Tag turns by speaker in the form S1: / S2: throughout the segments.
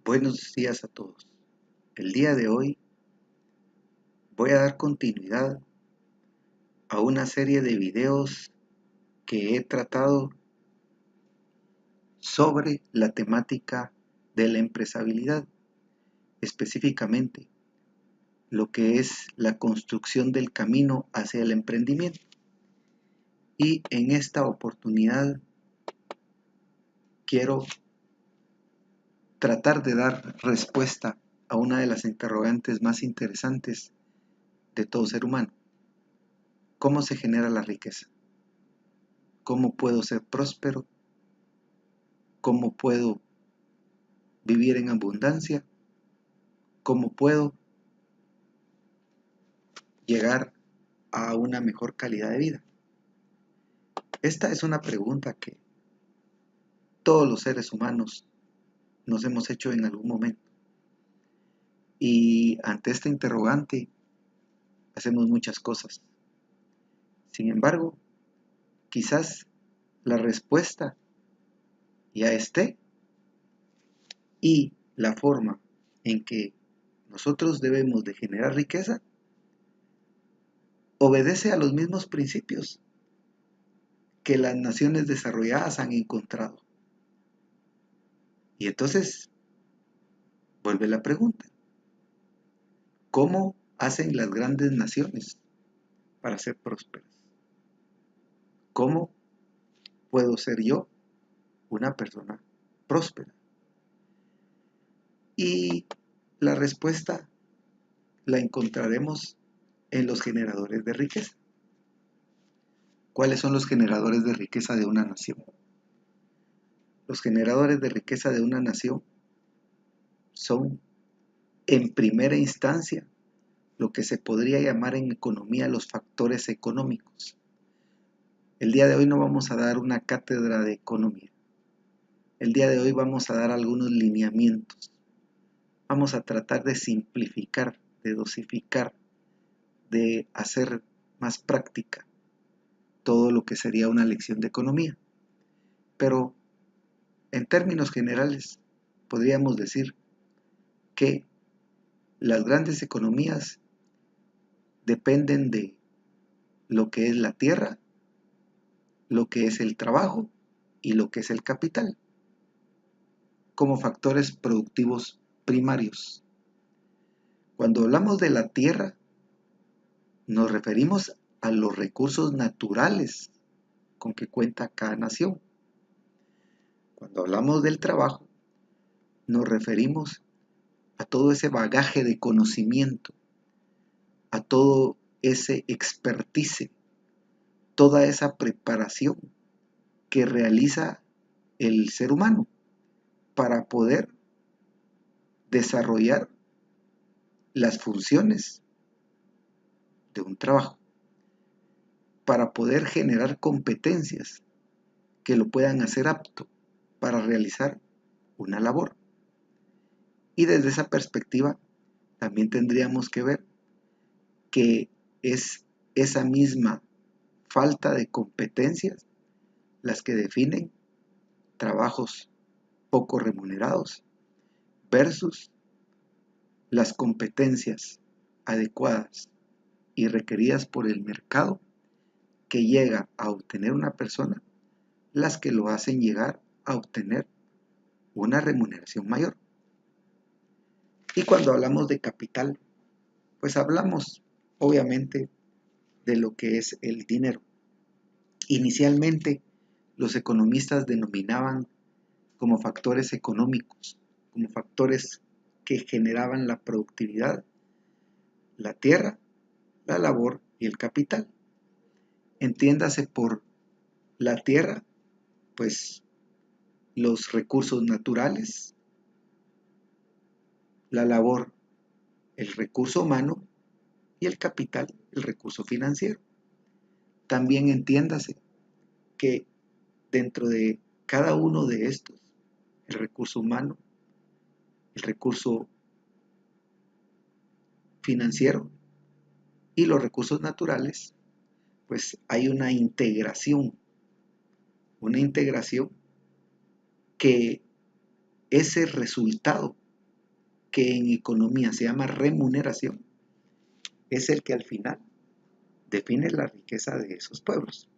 S1: Buenos días a todos. El día de hoy voy a dar continuidad a una serie de videos que he tratado sobre la temática de la empresabilidad, específicamente lo que es la construcción del camino hacia el emprendimiento. Y en esta oportunidad quiero tratar de dar respuesta a una de las interrogantes más interesantes de todo ser humano. ¿Cómo se genera la riqueza? ¿Cómo puedo ser próspero? ¿Cómo puedo vivir en abundancia? ¿Cómo puedo llegar a una mejor calidad de vida? Esta es una pregunta que todos los seres humanos nos hemos hecho en algún momento. Y ante esta interrogante hacemos muchas cosas. Sin embargo, quizás la respuesta ya esté, y la forma en que nosotros debemos de generar riqueza obedece a los mismos principios que las naciones desarrolladas han encontrado. Y entonces vuelve la pregunta: ¿cómo hacen las grandes naciones para ser prósperas? ¿Cómo puedo ser yo una persona próspera? Y la respuesta la encontraremos en los generadores de riqueza. ¿Cuáles son los generadores de riqueza de una nación? Los generadores de riqueza de una nación son, en primera instancia, lo que se podría llamar en economía los factores económicos. El día de hoy no vamos a dar una cátedra de economía. El día de hoy vamos a dar algunos lineamientos. Vamos a tratar de simplificar, de dosificar, de hacer más práctica todo lo que sería una lección de economía. Pero en términos generales podríamos decir que las grandes economías dependen de lo que es la tierra, lo que es el trabajo y lo que es el capital, como factores productivos primarios. Cuando hablamos de la tierra, nos referimos a los recursos naturales con que cuenta cada nación. Cuando hablamos del trabajo, nos referimos a todo ese bagaje de conocimiento, a todo ese expertise, toda esa preparación que realiza el ser humano para poder desarrollar las funciones de un trabajo, para poder generar competencias que lo puedan hacer apto para realizar una labor. Y desde esa perspectiva también tendríamos que ver que es esa misma falta de competencias las que definen trabajos poco remunerados versus las competencias adecuadas y requeridas por el mercado que llega a obtener una persona, las que lo hacen llegar a obtener una remuneración mayor. Y cuando hablamos de capital, pues hablamos obviamente de lo que es el dinero. Inicialmente, los economistas denominaban como factores económicos, como factores que generaban la productividad, la tierra, la labor y el capital. Entiéndase por la tierra, pues los recursos naturales, la labor, el recurso humano, y el capital, el recurso financiero. También entiéndase que dentro de cada uno de estos, el recurso humano, el recurso financiero y los recursos naturales, pues hay una integración que ese resultado que en economía se llama remuneración, es el que al final define la riqueza de esos pueblos.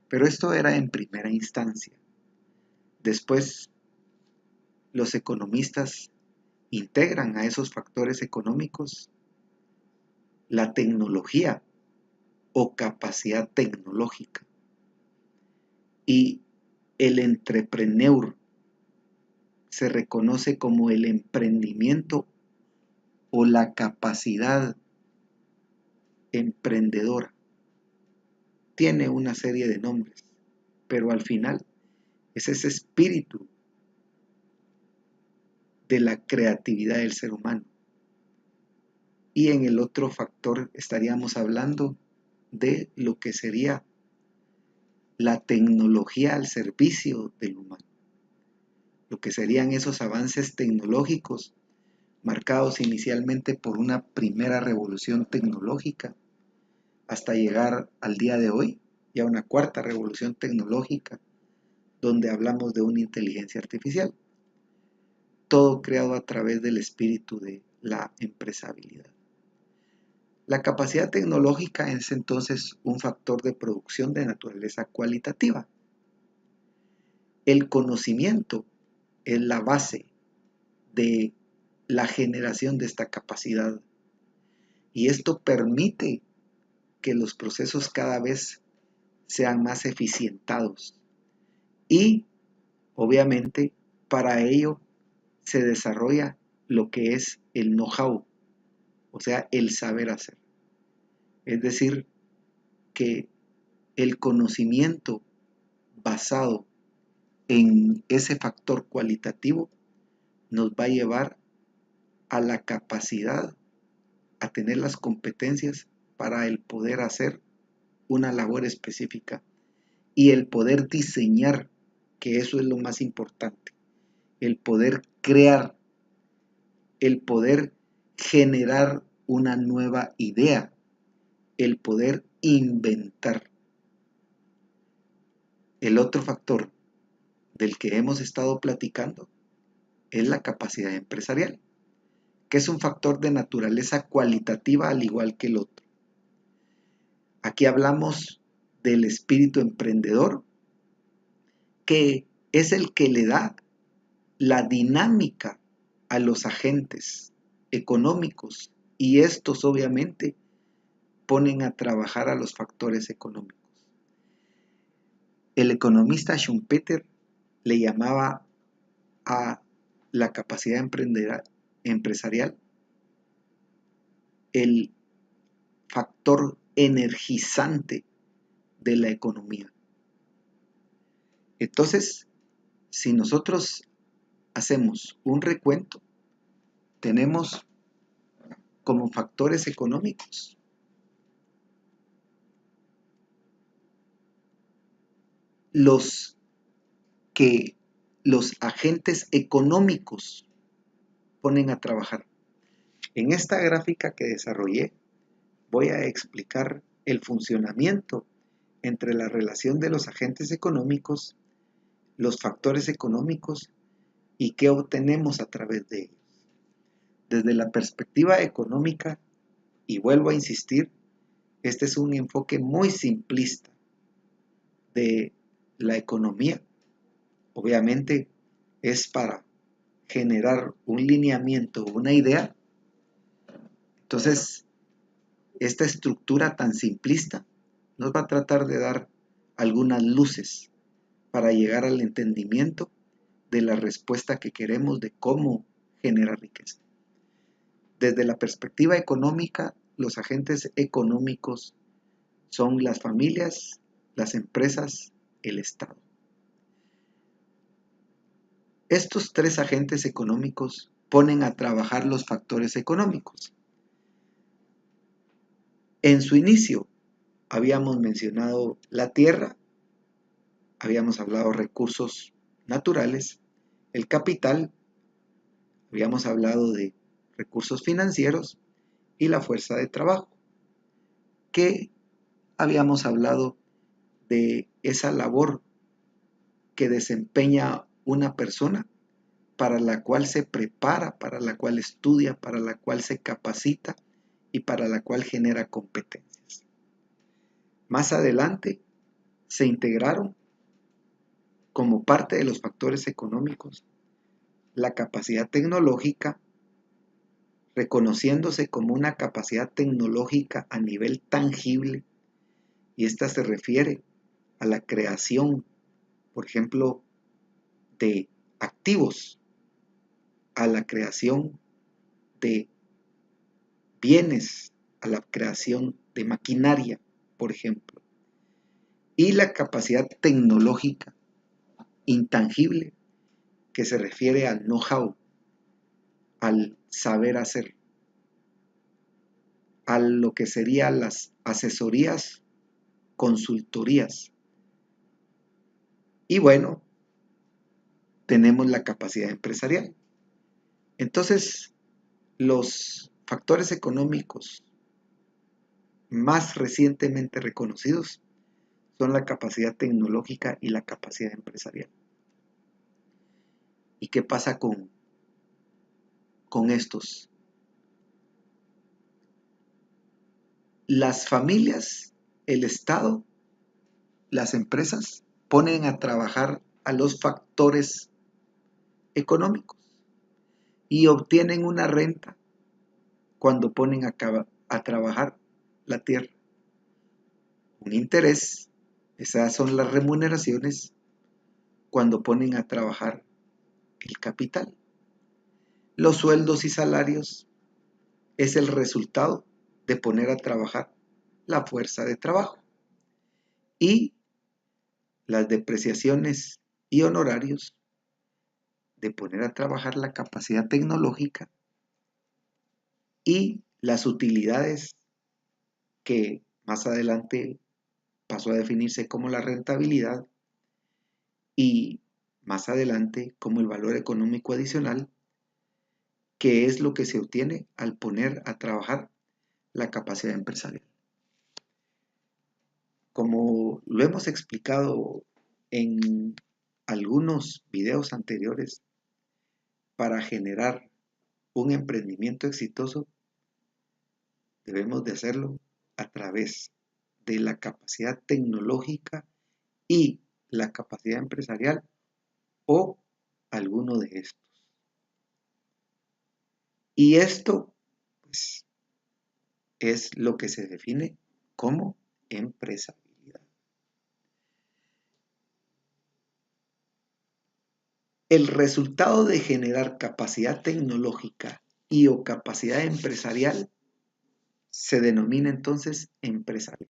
S1: Pero esto era en primera instancia. Después, los economistas integran a esos factores económicos la tecnología o capacidad tecnológica. Y el entrepreneur se reconoce como el emprendimiento o la capacidad emprendedora. Tiene una serie de nombres, pero al final es ese espíritu de la creatividad del ser humano. Y en el otro factor estaríamos hablando de lo que sería la tecnología al servicio del humano. Lo que serían esos avances tecnológicos marcados inicialmente por una primera revolución tecnológica hasta llegar al día de hoy y a una cuarta revolución tecnológica donde hablamos de una inteligencia artificial. Todo creado a través del espíritu de la empresabilidad. La capacidad tecnológica es entonces un factor de producción de naturaleza cualitativa. El conocimiento es la base de la generación de esta capacidad y esto permite que los procesos cada vez sean más eficientados y obviamente para ello se desarrolla lo que es el know-how, o sea, el saber hacer. Es decir, que el conocimiento basado en ese factor cualitativo nos va a llevar a la capacidad, a tener las competencias para el poder hacer una labor específica y el poder diseñar, que eso es lo más importante, el poder crear, el poder generar una nueva idea, el poder inventar. El otro factor del que hemos estado platicando es la capacidad empresarial, que es un factor de naturaleza cualitativa al igual que el otro. Aquí hablamos del espíritu emprendedor, que es el que le da la dinámica a los agentes económicos y estos obviamente ponen a trabajar a los factores económicos. El economista Schumpeter le llamaba a la capacidad empresarial el factor energizante de la economía. Entonces, si nosotros hacemos un recuento, tenemos como factores económicos los que los agentes económicos ponen a trabajar. En esta gráfica que desarrollé voy a explicar el funcionamiento entre la relación de los agentes económicos, los factores económicos y qué obtenemos a través de ellos. Desde la perspectiva económica, y vuelvo a insistir, este es un enfoque muy simplista de la economía. Obviamente es para generar un lineamiento, una idea. Entonces, esta estructura tan simplista nos va a tratar de dar algunas luces para llegar al entendimiento de la respuesta que queremos de cómo generar riqueza. Desde la perspectiva económica, los agentes económicos son las familias, las empresas, el Estado. Estos tres agentes económicos ponen a trabajar los factores económicos. En su inicio habíamos mencionado la tierra, habíamos hablado recursos naturales, el capital, habíamos hablado de recursos financieros y la fuerza de trabajo, que habíamos hablado de esa labor que desempeña una persona para la cual se prepara, para la cual estudia, para la cual se capacita y para la cual genera competencias. Más adelante se integraron como parte de los factores económicos la capacidad tecnológica, reconociéndose como una capacidad tecnológica a nivel tangible, y esta se refiere a la creación, por ejemplo, de activos, a la creación de bienes, a la creación de maquinaria, por ejemplo, y la capacidad tecnológica intangible que se refiere al know-how, al saber hacer, a lo que serían las asesorías, consultorías. Y bueno, tenemos la capacidad empresarial. Entonces, los factores económicos más recientemente reconocidos son la capacidad tecnológica y la capacidad empresarial. ¿Y qué pasa con estos? Las familias, el Estado, las empresas ponen a trabajar a los factores económicos y obtienen una renta cuando ponen a trabajar la tierra. Un interés, esas son las remuneraciones cuando ponen a trabajar el capital. Los sueldos y salarios es el resultado de poner a trabajar la fuerza de trabajo. Y las depreciaciones y honorarios de poner a trabajar la capacidad tecnológica y las utilidades que más adelante pasó a definirse como la rentabilidad y más adelante como el valor económico adicional, que es lo que se obtiene al poner a trabajar la capacidad empresarial. Como lo hemos explicado en algunos videos anteriores, para generar un emprendimiento exitoso debemos de hacerlo a través de la capacidad tecnológica y la capacidad empresarial o alguno de estos. Y esto pues, es lo que se define como empresabilidad. El resultado de generar capacidad tecnológica y o capacidad empresarial se denomina entonces empresarial.